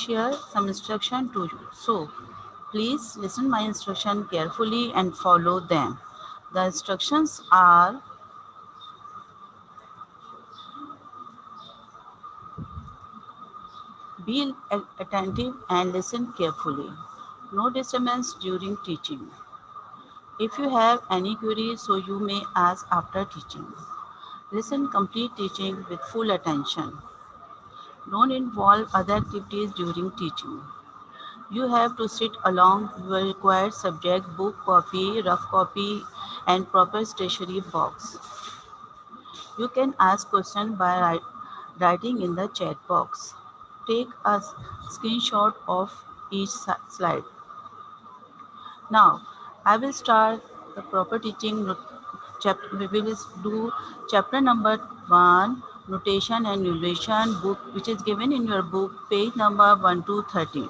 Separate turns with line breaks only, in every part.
share some instruction to you. So please listen my instruction carefully and follow them. The instructions are: be attentive and listen carefully. No disturbance during teaching. If you have any queries, so you may ask after teaching. Listen complete teaching with full attention. Don't involve other activities during teaching. You have to sit along your required subject, book copy, rough copy, and proper stationery box. You can ask questions by writing in the chat box. Take a screenshot of each slide. Now, I will start the proper teaching. We will do chapter number 1, notation and numeration, book, which is given in your book, page number 1 to 13.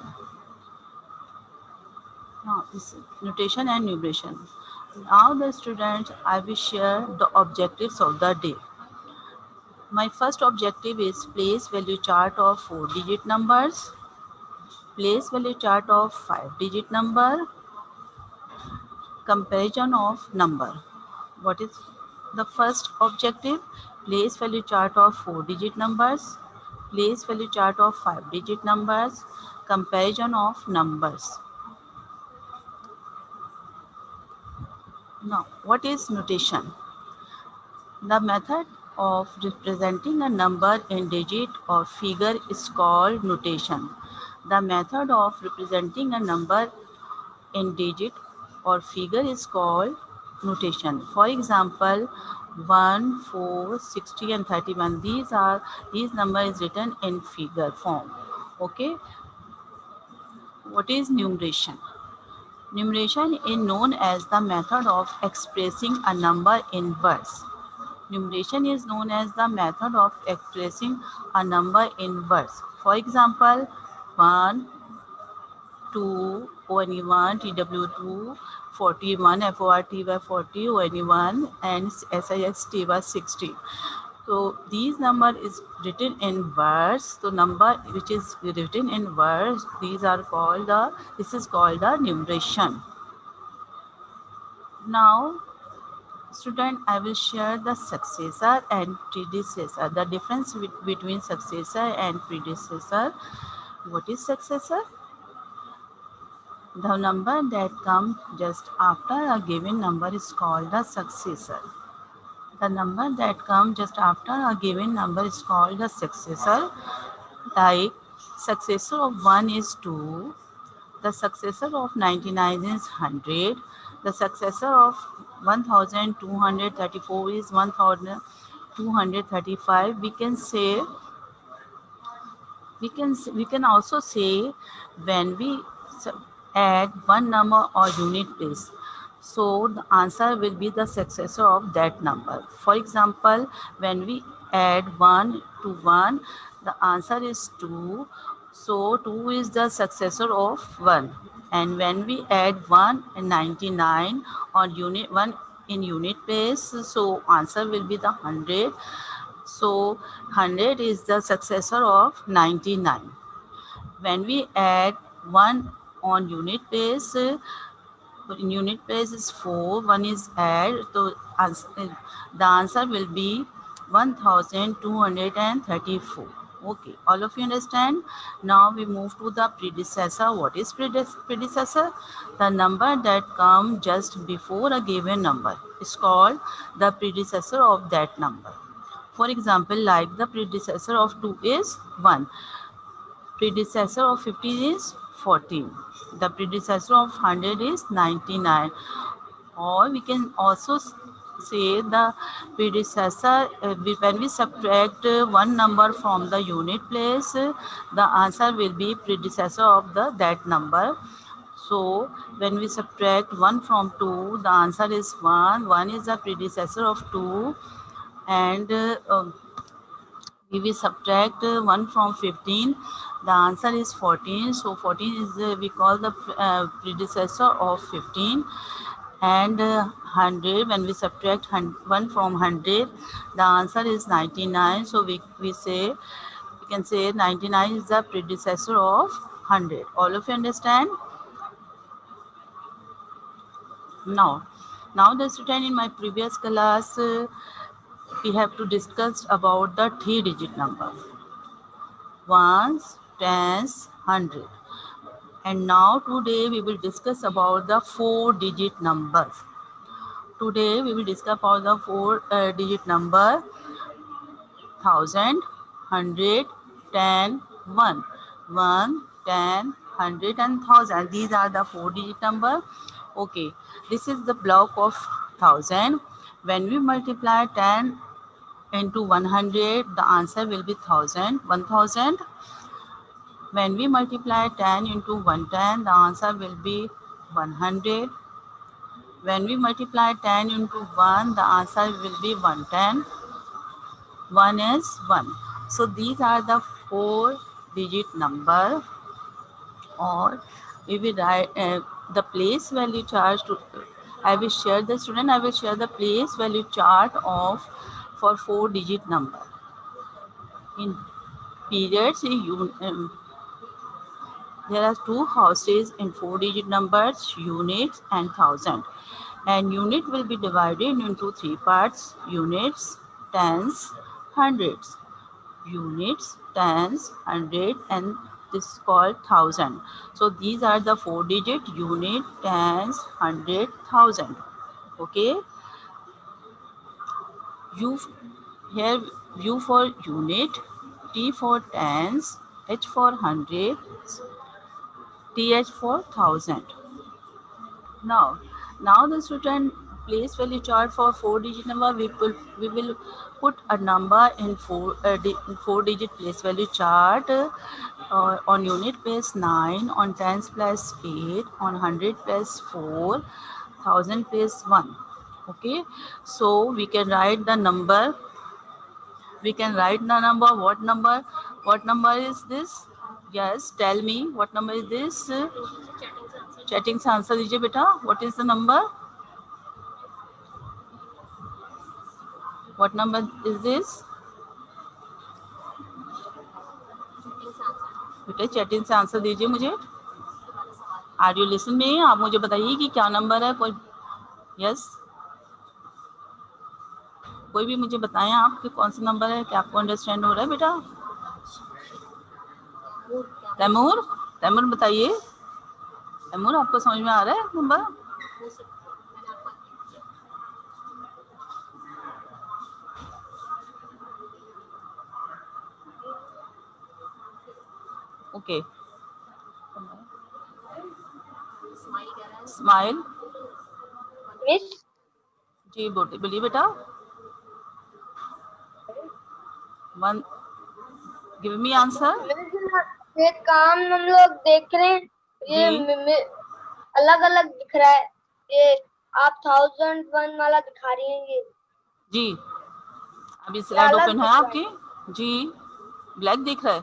Now, this is notation and numeration. Now, the students, I will share the objectives of the day. My first objective is place value chart of 4-digit numbers, place value chart of 5-digit number, comparison of number. What is the first objective? Place value chart of 4-digit numbers, place value chart of 5-digit numbers, comparison of numbers. Now, what is notation? The method of representing a number in digit or figure is called notation. The method of representing a number in digit or figure is called notation. For example, 1, 4, 60 and 31. These number is written in figure form. Okay. What is numeration? Numeration is known as the method of expressing a number in words. Numeration is known as the method of expressing a number in words. For example, 1, 2, ONE1, TW2, 41, FORTY 40, ONE1, and SISTY 60. So these number is written in words. So number which is written in words, this is called the numeration. Now, student, I will share the successor and predecessor. The difference between successor and predecessor. What is successor? The number that comes just after a given number is called the successor. The number that comes just after a given number is called the successor. Like successor of 1 is 2, the successor of 99 is 100, the successor of 1234 is 1235. We can also say when we add one number or unit place, so the answer will be the successor of that number. For example, when we add 1 to 1, the answer is 2. So 2 is the successor of 1. And when we add 1 and 99 on unit 1 in unit place, so answer will be the 100. So 100 is the successor of 99. When we add 1 on unit place, in unit place is 4, 1 is add, so the answer will be 1234. Okay, all of you understand? Now we move to the predecessor. What is predecessor? The number that comes just before a given number is called the predecessor of that number. For example, like the predecessor of 2 is 1. Predecessor of 15 is 14. The predecessor of 100 is 99. Or we can also say the predecessor, when we subtract one number from the unit place, the answer will be predecessor of that number. So when we subtract 1 from 2, the answer is 1. 1 is the predecessor of 2. And we will subtract 1 from 15, the answer is 14. So 14 is we call the predecessor of 15. And 100, when we subtract 1 from 100, the answer is 99. So we can say 99 is the predecessor of 100. All of you understand? Now the student, in my previous class, we have to discuss about the 3-digit number, ones, tens, hundred. And now today we will discuss about the 4-digit numbers. Today we will discuss about the 4-digit number, thousand, hundred, ten, one, 10, 100 and 1000. These are the 4-digit number. Okay, this is the block of 1000. When we multiply 10 into 100, the answer will be 1000. 1000. When we multiply 10 into 110, the answer will be 100. When we multiply 10 into 1, the answer will be 110. 1 is 1. So these are the 4-digit number, or we will write the place value chart. I will share the student. I will share the place value chart of for 4-digit number in periods. There are two houses in 4-digit numbers, units and thousand. And unit will be divided into 3 parts: units, tens, hundreds. Units, tens, hundred, and this is called thousand. So these are the 4-digit: unit, tens, hundred, thousand. Okay. U here, U for unit, T for tens, H for hundred, TH for thousand. Now the student, place value chart for 4-digit number. We will put a number in 4-digit place value chart on unit place 9, on tens place 8, on hundred place 4, thousand place 1. Okay, so we can write the number. We can write the number. What number? What number is this? Yes, tell me what number is this? Chatting से answer दीजिए बेटा. What is the number? What number is this? बेटा chatting से answer दीजिए मुझे. Are you listen में? आप मुझे बताइए कि क्या नंबर है. कोई यस, कोई भी मुझे बताएं आप कि कौन सा नंबर है. क्या आपको अंडरस्टैंड हो रहा है बेटा? तैमूर, तैमूर बताइए. तैमूर, आपको समझ में आ रहा है नंबर? ओके. स्माइल
मिस
जी, बोलिए बेटा. One, give me answer.
ये काम हम लोग देख रहे हैं. ये
जी
अलग अलग दिख रहा है. ये आप 1001 वाला दिखा रही हैं. ये
जी, अभी स्लाइड
अलग
ओपन है
दिख रहा
आपकी. जी, ब्लैक दिख रहा है.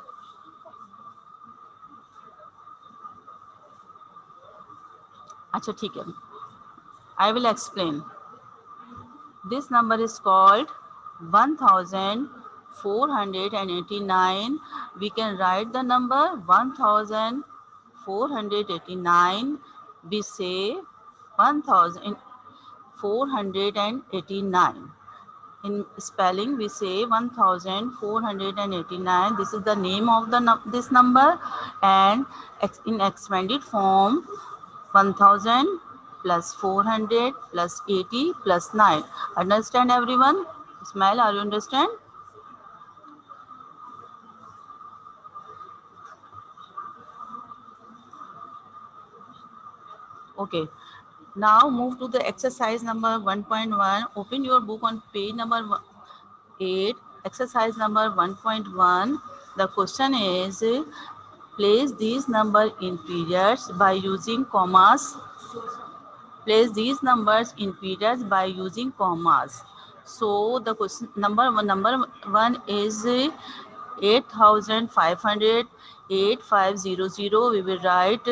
अच्छा ठीक है, I will explain. This number is called 1489. We can write the number 1489. We say 1489. In spelling, we say 1489. This is the name of this number, and in expanded form, 1000 plus 400 plus 80 plus 9. Understand everyone? Smile, are you understand? Okay. Now move to the exercise number 1.1. Open your book on page number 8. Exercise number 1.1. The question is, place these numbers in periods by using commas. Place these numbers in periods by using commas. So the question number one is 8500, 8500. We will write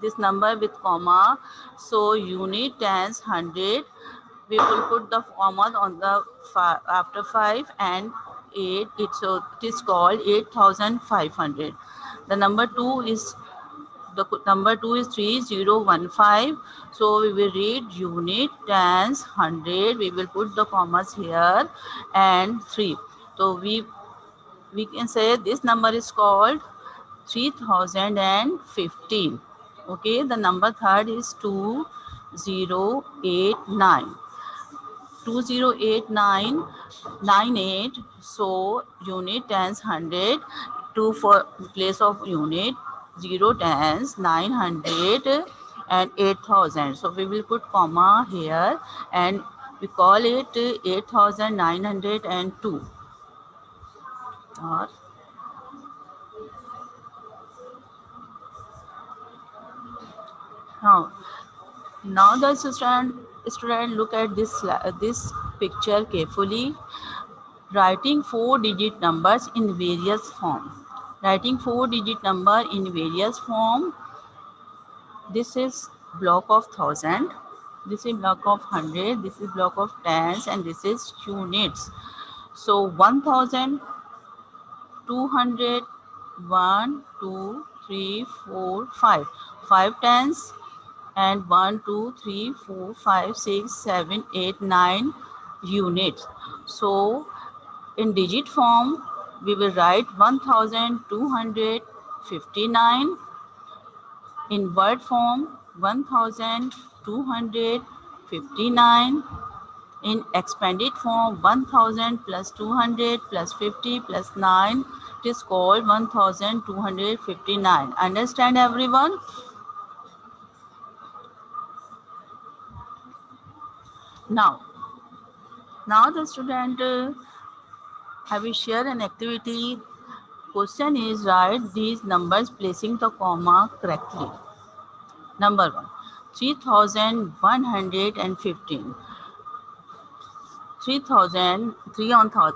this number with comma. So unit, tens, hundred. We will put the comma on the after 5 and 8. It is called 8500. The number 2 is 3015. So we will read unit, tens, hundred. We will put the commas here and 3. So we can say this number is called 3015. Okay, the number third is 2089. 208998. So unit, tens, hundred. 2 for place of unit, 0, tens, 900 and 8000. So we will put comma here and we call it 8902. Or now, the student look at this picture carefully. Writing 4-digit numbers in various form. Writing 4-digit number in various form. This is block of 1000. This is block of 100. This is block of tens, and this is units. So 1000, 200, 1, 2, 3, 4, 5. 5 tens and 1, 2, 3, 4, 5, 6, 7, 8, 9 units. So in digit form, we will write 1259. In word form, 1259. In expanded form, 1000 plus 200 plus 50 plus 9. It is called 1259. Understand, everyone? Now the student, I will share an activity. Question is, write these numbers placing the comma correctly. Number 1, 3115. 3000, 3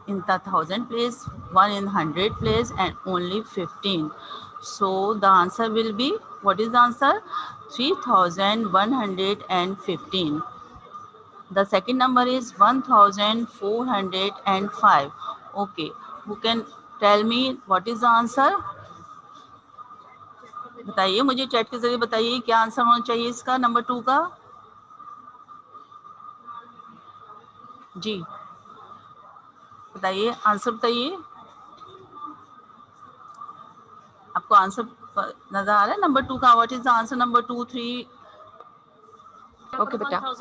in the thousand place, 1 in hundred place, and only 15. So the answer will be, what is the answer? 3115. The second number is 1405. Okay, who can tell me what is the answer? बताइए मुझे, chat के जरिए बताइए क्या answer होना चाहिए इसका, number 2 का। जी बताइए, आंसर बताइए। आपको आंसर नजर आ रहा है नंबर 2 का? What is the answer number 2, 3?
Okay, beta.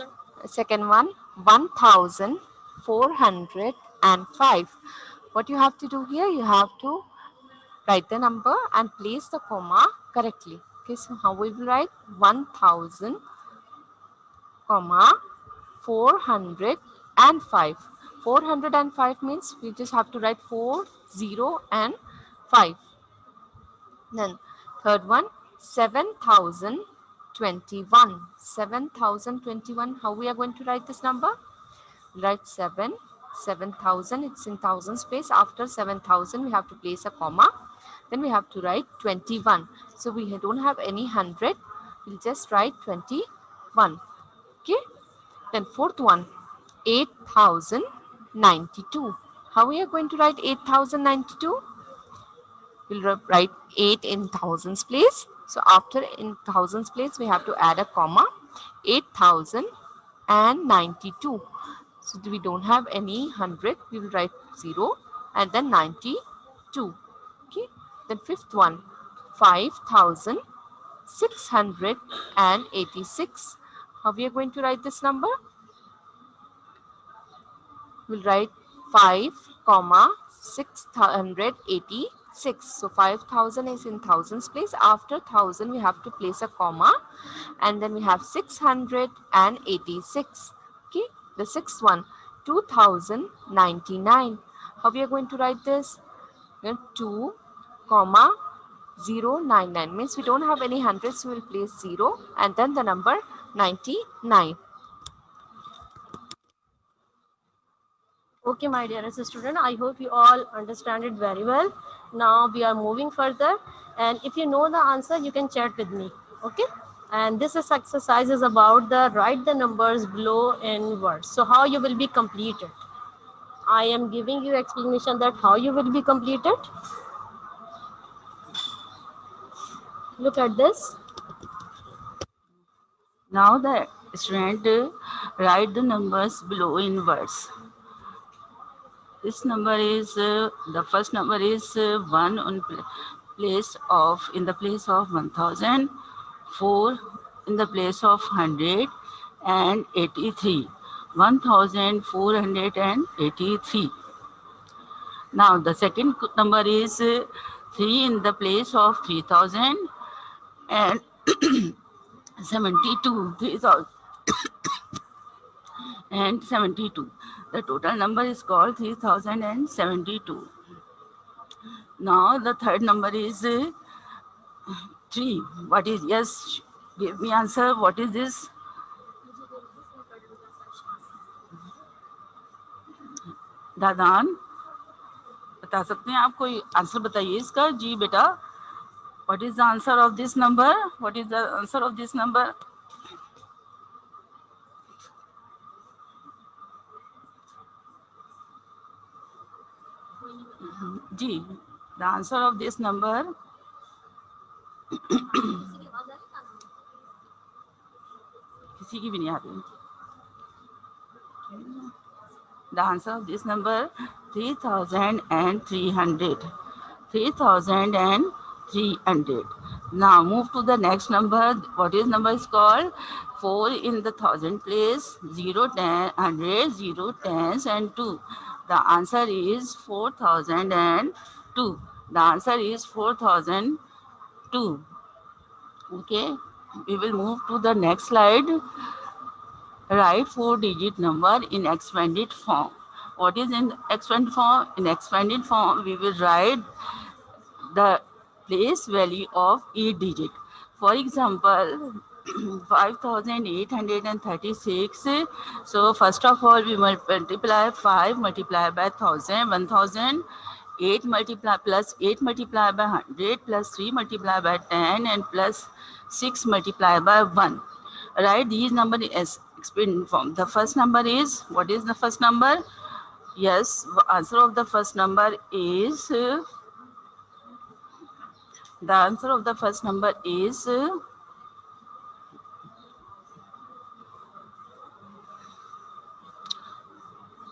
Second one, 1405. What you have to do here, you have to write the number and place the comma correctly. Okay, so how we will write 1000, comma 405. 405 means we just have to write 4, 0 and 5. Then third one, 7021. 7021. How we are going to write this number? Write 7,000. It's in thousands place. After 7,000, we have to place a comma. Then we have to write 21. So we don't have any 100. We'll just write 21. Okay. Then fourth one, 8,092. How we are going to write 8,092? We'll write 8 in thousands place. So after in thousands place, we have to add a comma. 8,092. So we don't have any 100. We will write 0 and then 92. Okay. Then fifth one, 5,686. How we are going to write this number? We'll write 5, 686. So 5,000 is in thousands place. After 1,000, we have to place a comma, and then we have 686. Okay. The sixth one, 2,099. How we are going to write this? 2, 099 means we don't have any hundreds, so we'll place 0 and then the number 99.
Okay, my dearest student, I hope you all understand it very well. Now we are moving further, and if you know the answer, you can chat with me. Okay, and this exercise is about the write the numbers below in words. So how you will be completed? I am giving you explanation that how you will be completed. Look at this.
Now the student write the numbers below in words. This number is the first number is 1 on place of in the place of 1000, 4 in the place of 100 and 83. 1483. Now the second number is 3 in the place of 3000 and 72. 3000 and 72. The total number is called 3072. Now the third number is 3. What is, yes, give me answer. What is this? दादान बता सकते हैं आप? कोई answer बताइए इसका। जी बेटा, what is the answer of this number? What is the answer of this number? Ji, the answer of this number किसी की भी नहीं आ रही। The answer of this number 3300. 3300. Now move to the next number. What is number is called? 4 in the thousand place, 0, 10, 100, 0, tens and 2. The answer is 4002. The answer is 4002. Okay, we will move to the next slide. Write 4-digit number in expanded form. What is in expanded form? In expanded form, we will write the place value of each digit. For example, 5836. So first of all, we multiply 5 multiplied by 1000, 1000. 8 multiply plus 8 multiplied by 100 plus 3 multiplied by 10 and plus 6 multiplied by 1. Write these numbers as expanded form. The first number is, what is the first number? Yes, answer of the first number is, the answer of the first number is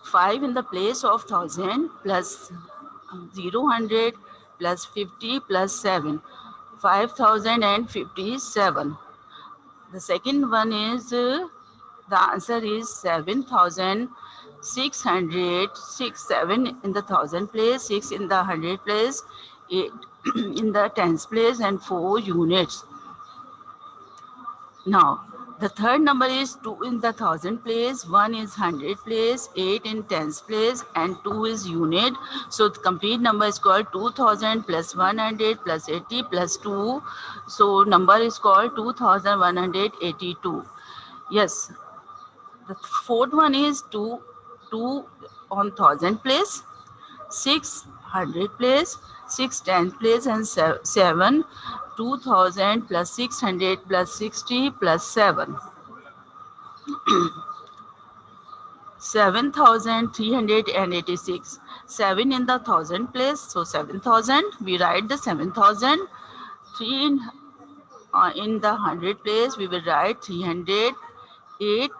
5 in the place of 1000 plus 0, 100 plus 50 plus 7. 5057. The second one is, the answer is 7600. 6, 7 in the thousand place, 6 in the 100 place, 8 in the tens place and 4 units. Now, the third number is 2 in the thousand place, 1 is 100 place, 8 in tens place and 2 is unit. So the complete number is called 2000 plus 100 plus 80 plus 2. So number is called 2182. Yes. The fourth one is 2 on thousand place, 600 place, 6 10 place and 7. 2000 plus 600 plus 60 plus 7. 7386. 7 in the thousand place, so 7000. We write the 7000. 3 in the 100 place, we will write 300. 8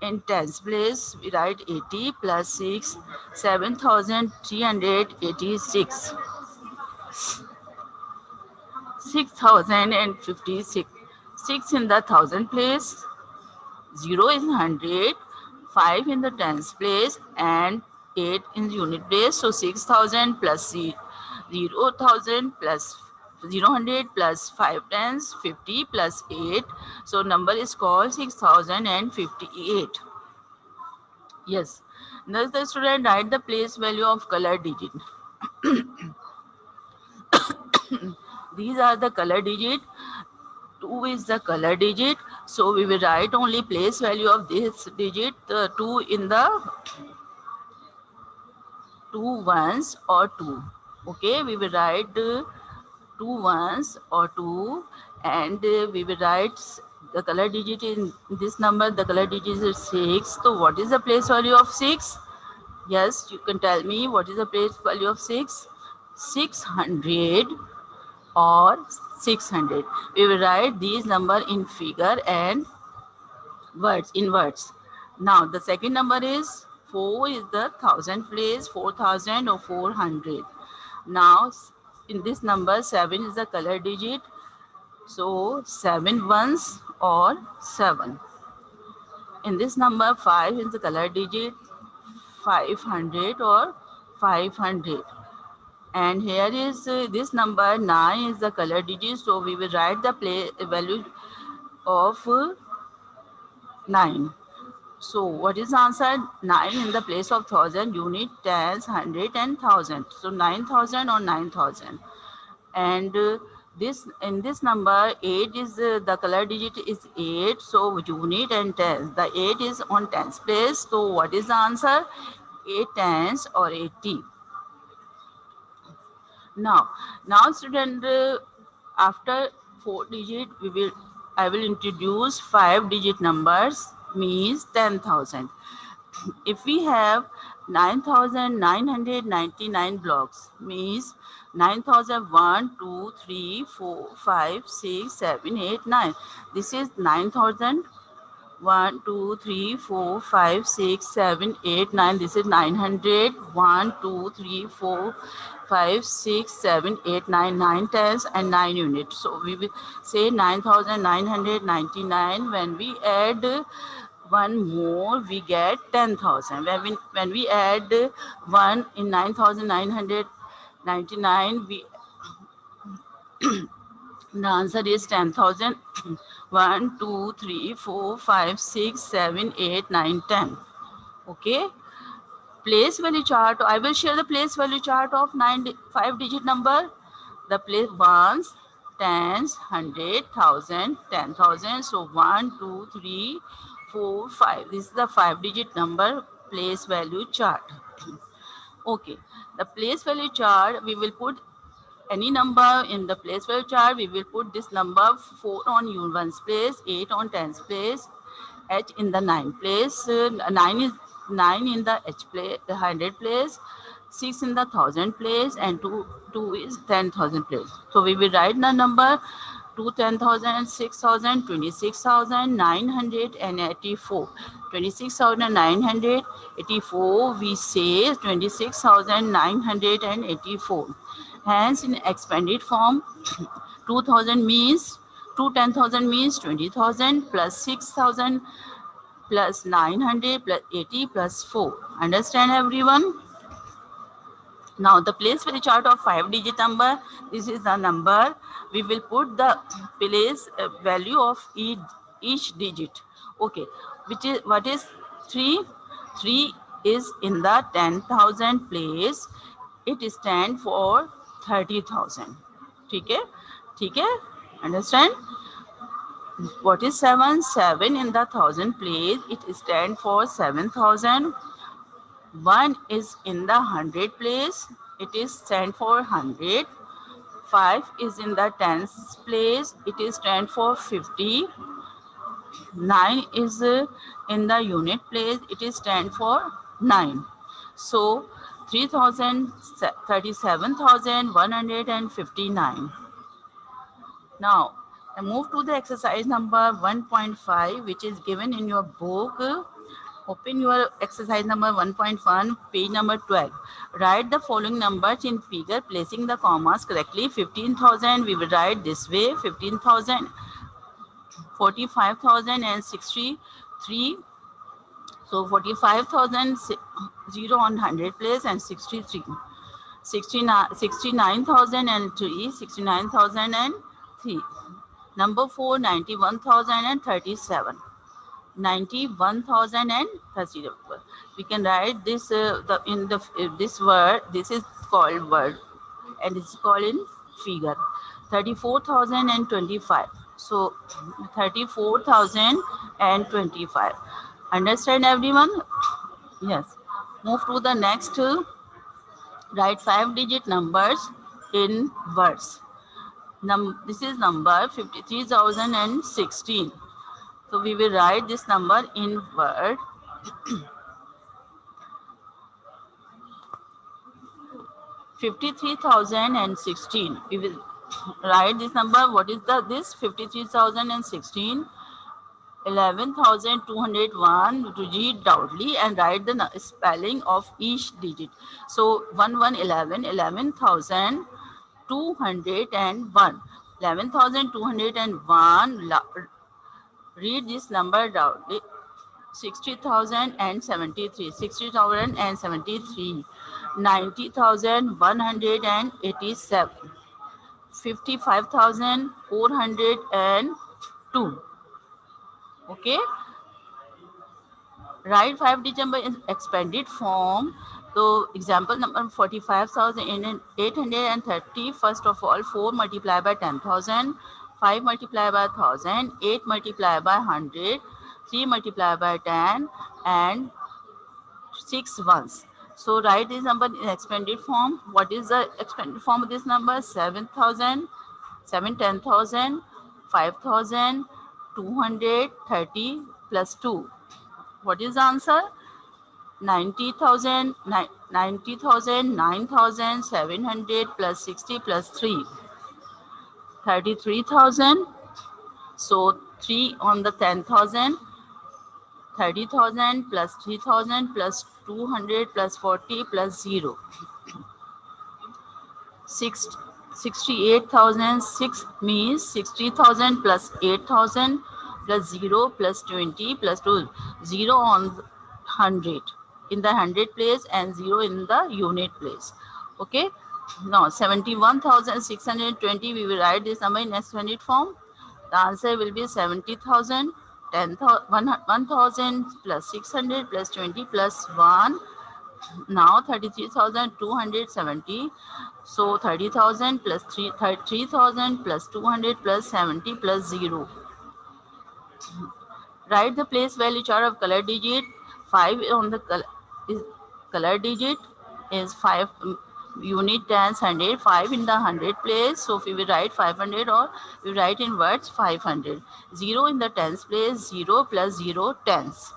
in tens place, we write 80 plus 6, 7386. 6056. 6 in the thousand place, 0 is 100, 5 in the tens place and 8 in the unit place. So 6000 plus 0,000 plus 000 plus 5 tens, 50 plus 8. So number is called 6058. Yes. Now the student write the place value of color digit. These are the color digit. 2 is the color digit. So we will write only place value of this digit, 2 in the 2 ones or 2. Okay, we will write 2 ones or 2 and we will write the color digit in this number. The color digit is 6. So what is the place value of 6? Yes, you can tell me what is the place value of 6? 600 or 600. We will write these number in figure and words, in words. Now the second number is 4 is the thousand place, 4000 or 400. Now in this number 7 is the color digit, so 7 ones or 7. In this number 5 is the color digit, 500 or 500. And here is this number 9 is the color digit, so we will write the value of 9. So what is the answer? 9 in the place of thousand, unit, tens, hundred and thousand. So 9000 or 9000. And this in this number 8 is the color digit is 8. So unit and tens. The 8 is on tens place. So what is the answer? 8 tens or 80. Now student, after 4 digit I will introduce 5 digit numbers, means 10,000. If we have 9,999 blocks, means 9,001, 2, 3, 4, 5, 6, 7, 8, 9. This is 9,000. 1, 2, 3, 4, 5, 6, 7, 8, 9. This is 900. 1, 2, 3, 4, 5, 6, 7, 8, 9. 9 tens and 9 units. So we will say 9,999. When we add one more, we get 10,000. When we add 1 in 9,999, the answer is 10,000. 1, 2, 3, 4, 5, 6, 7, 8, 9, 10. Okay. Place value chart. I will share the place value chart of 5 digit number. The place ones, tens, 100, 1000, 10,000. So 1, 2, 3, 4, 5. This is the 5 digit number place value chart. Okay. The place value chart, we will put any number in the place value chart. We will put this number 4 on ones place, 8 on tens place, h in the 9 place, 9 is 9 in the h place, the 100 place, 6 in the 1000 place, and 2 is 10,000 place. So we will write the number 2, 10,000, 6,000, 26,984. 26,984, we say 26,984. Hence, in expanded form, 2,000 means 10,000 means 20,000 plus 6,000 plus 900 plus 80 plus 4. Understand everyone? Now the place value chart of 5 digit number. This is the number. We will put the place value of each digit. Okay, which is what is 3? 3 is in the 10,000 place. It stands for 30,000. Okay, okay. Understand? What is 7? 7 in the 1000 place. It stands for 7,000. 1 is in the 100 place. It is stand for 100. 5 is in the tens place. It is stand for 50. 9 is in the unit place. It is stand for 9. So 37,159. Now I move to the exercise number 1.5, which is given in your book. Open your exercise number 1.1, page number 12. Write the following numbers in figure, placing the commas correctly. 15,000, we will write this way, 15,000, 45,000 and 63. So 45,000, 0 on 100 place and 63. 69,000 and 3, 69,000 and 3. Number 4, 91,037. 91,030. We can write this this word. This is called word, and it's called in figure. 34,025. So 34,025. Understand everyone? Yes. Move to the next. Write 5 digit numbers in words. This is number 53,016. So we will write this number in word. 53,016. We will Write this number. What is this? 53,016. 11,201. Read loudly and write the spelling of each digit. So 1111, 11,201. 11,201. Read this number loudly. 60,073. 60,073. 90,187. 55,402. Okay. Write 5-digit number in expanded form. So example number 45,830. First of all, 4 multiplied by 10,000, 5 multiplied by 1,000, 8 multiplied by 100, 3 multiplied by 10, and 6 ones. So write this number in expanded form. What is the expanded form of this number? 7,000, 10,000, 5,000, 230 plus 2. What is the answer? 90,000, 90,000, 9,700 plus 60 plus 3. 33,000. So 3 on the 10,000. 30,000 plus 3,000 plus 200 plus 40 plus 0. 68,006 means 60,000 plus 8,000 plus 0 plus 20 plus 2. 0 on 100 in the 100 place and 0 in the unit place. Okay. Now 71,620. We will write this number in expanded form. The answer will be 70,000. 1,000 plus 600 plus 20 plus 1. Now 33,270. So 30,000 plus 3,000 plus 200 plus 70 plus 0. Write the place value chart of color digit. 5 on the color digit is 5 unit tens 100. 5 in the 100 place. So if we will write 500 or we write in words 500. 0 in the tens place. 0 plus 0 tens.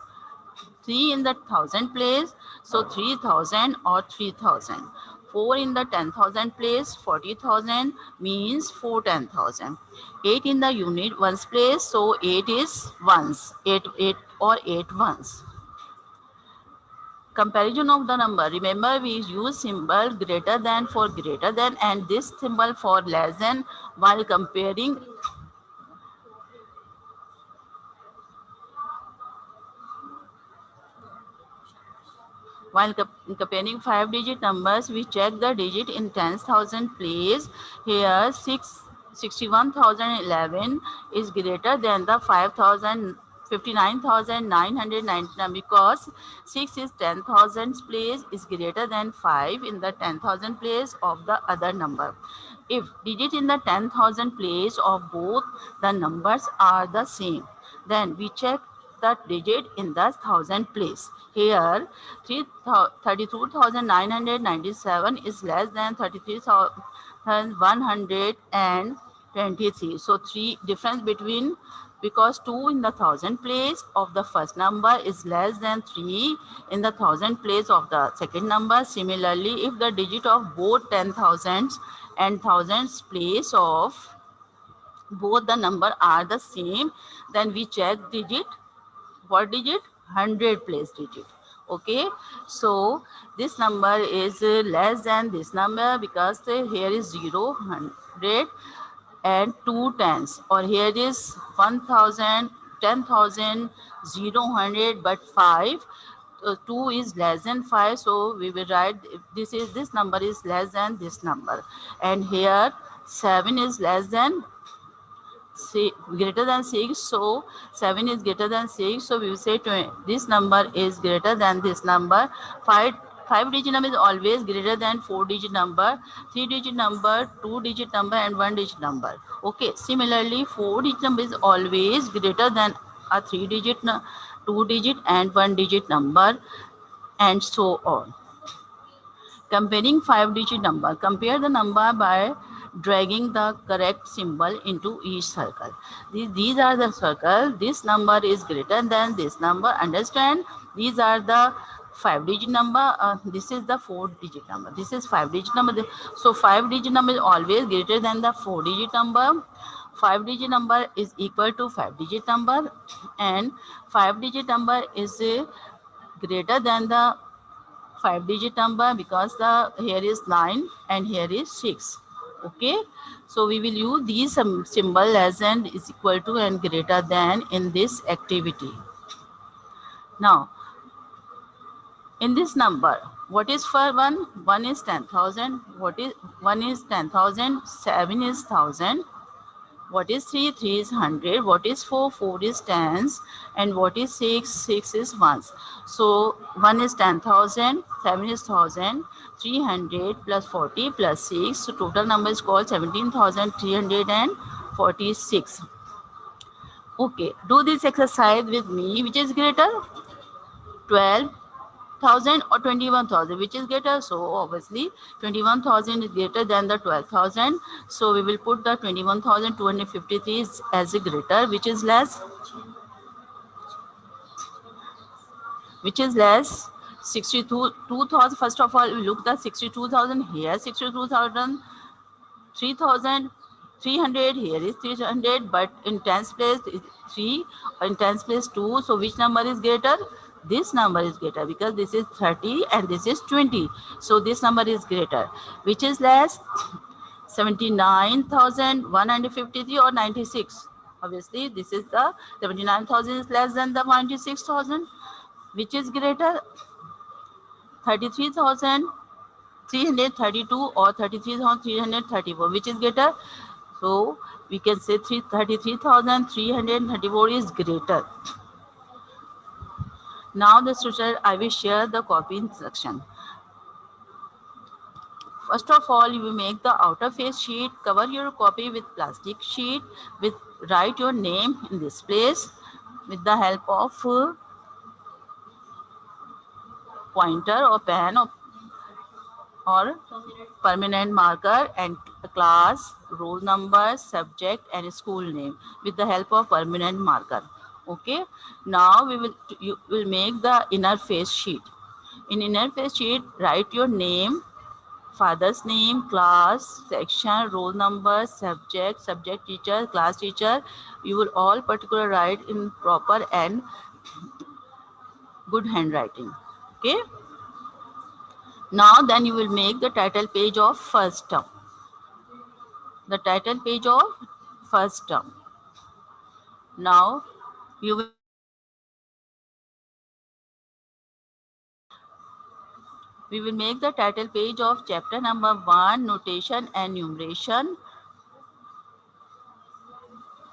3 in the 1,000 place. So 3,000 or 3,000. 4 in the 10,000 place. 40,000 means 4 10,000. 8 in the unit ones place. So 8 is ones. 8 or 8 ones. Comparison of the number. Remember, we use symbol greater than for greater than and this symbol for less than while comparing. While comparing 5-digit numbers, we check the digit in tens thousand place. Here 61,011 is greater than the 59,999 because 6 is 10,000 place is greater than 5 in the 10,000 place of the other number. If digit in the 10,000 place of both the numbers are the same, then we check the digit in the 1,000 place. Here 32,997 is less than 33,123. So 3 difference between, because 2 in the 1,000 place of the first number is less than 3 in the 1,000 place of the second number. Similarly, if the digit of both 10,000s and thousands place of both the number are the same, then we check digit. What digit? 100 place digit. Okay, so this number is less than this number because here is 0, 100 and 2 tens, or here is 1,000, 10,000, 0, 100, but 5. 2 is less than 5, so we will write this number is less than this number, and here 7 is less than greater than 6, so 7 is greater than 6, so we will say this number is greater than this number. 5-digit number is always greater than 4-digit number, 3-digit number, 2-digit number, and 1-digit number. Okay, similarly 4-digit number is always greater than a 3-digit, 2-digit, and 1-digit number, and so on. Comparing 5-digit number. Compare the number by dragging the correct symbol into each circle. These are the circle. This number is greater than this number. Understand? These are the 5-digit number. This is the 4-digit number. This is 5-digit number. So 5-digit number is always greater than the 4-digit number. 5-digit number is equal to 5-digit number, and 5-digit number is greater than the 5-digit number, because the here is 9 and here is 6. Okay, so we will use these symbol as and is equal to and greater than in this activity. Now in this number, what is for 1? 1 is 10,000. What is 1 is 10,000. 7 is 1,000. What is 3? 3 is 100. What is 4? 4 is tens. And what is 6? 6 is ones. So 1 is 10,000, 7 is 1,000, 300 plus 40 plus 6. So total number is called 17,346. Okay, do this exercise with me. Which is greater? 12,000 or 21,000, which is greater? So obviously 21,000 is greater than the 12,000. So we will put the 21,253 as a greater. Which is less? Which is less? 62,000. First of all, we look the 62,000 here. 62,000, 3,300 here is 300, but in tens place is 3, in tens place 2. So which number is greater? This number is greater, because this is 30 and this is 20. So this number is greater. Which is less? 79,153 or 96. Obviously this is the 79,000 is less than the 96,000. Which is greater? 33,332 or 33,334. Which is greater? So we can say 33,334 is greater. Now the student, I will share the copy instruction. First of all, you will make the outer face sheet. Cover your copy with plastic sheet. Write your name in this place with the help of pointer or pen or permanent marker, and class, roll number, subject and school name with the help of permanent marker. Okay, now you will make the inner face sheet. In inner face sheet, write your name, father's name, class, section, roll number, subject, subject teacher, class teacher. You will all particular write in proper and good handwriting. Okay, now then you will make the title page of first term. The title page of first term. Now you will we will make the title page of chapter number 1, notation and numeration.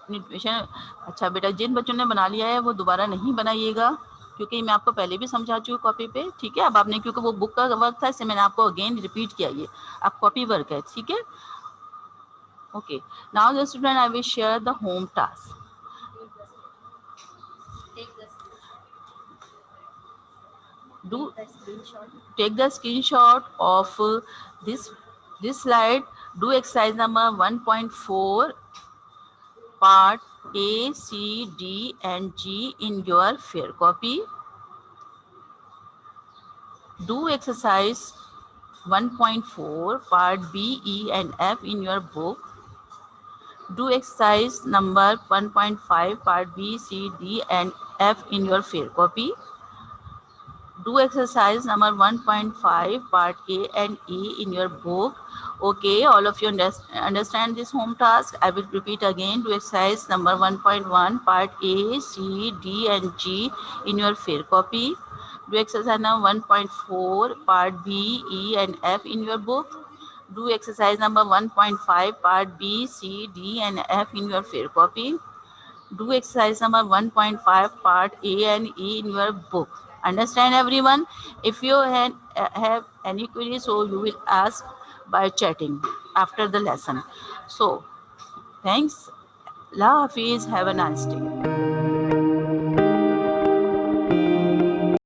अच्छा बेटा, जिन बच्चों ने बना लिया है वो दोबारा नहीं बनाइएगा, क्योंकि मैं आपको पहले भी समझा चुकी हूँ कॉपी पे. ठीक है, अब आपने, क्योंकि वो बुक का वर्क था, इससे मैंने आपको अगेन रिपीट किया. ये आप कॉपी वर्क है. ठीक है. Okay, now the student, I will share the home task. Take the screenshot of this slide. Do exercise number 1.4 part A, C, D and G in your fair copy. Do exercise 1.4 part B, E and F in your book. Do exercise number 1.5 part B, C, D and F in your fair copy. Do exercise number 1.5 part A and E in your book. Okay, all of you understand this home task. I will repeat again. Do exercise number 1.1 part A, C, D and G in your fair copy. Do exercise number 1.4 part B, E and F in your book. Do exercise number 1.5 part B, C, D and F in your fair copy. Do exercise number 1.5 part A and E in your book. Understand everyone? If you have any queries, so you will ask by chatting after the lesson. So thanks. Allah Hafiz. Have a nice day.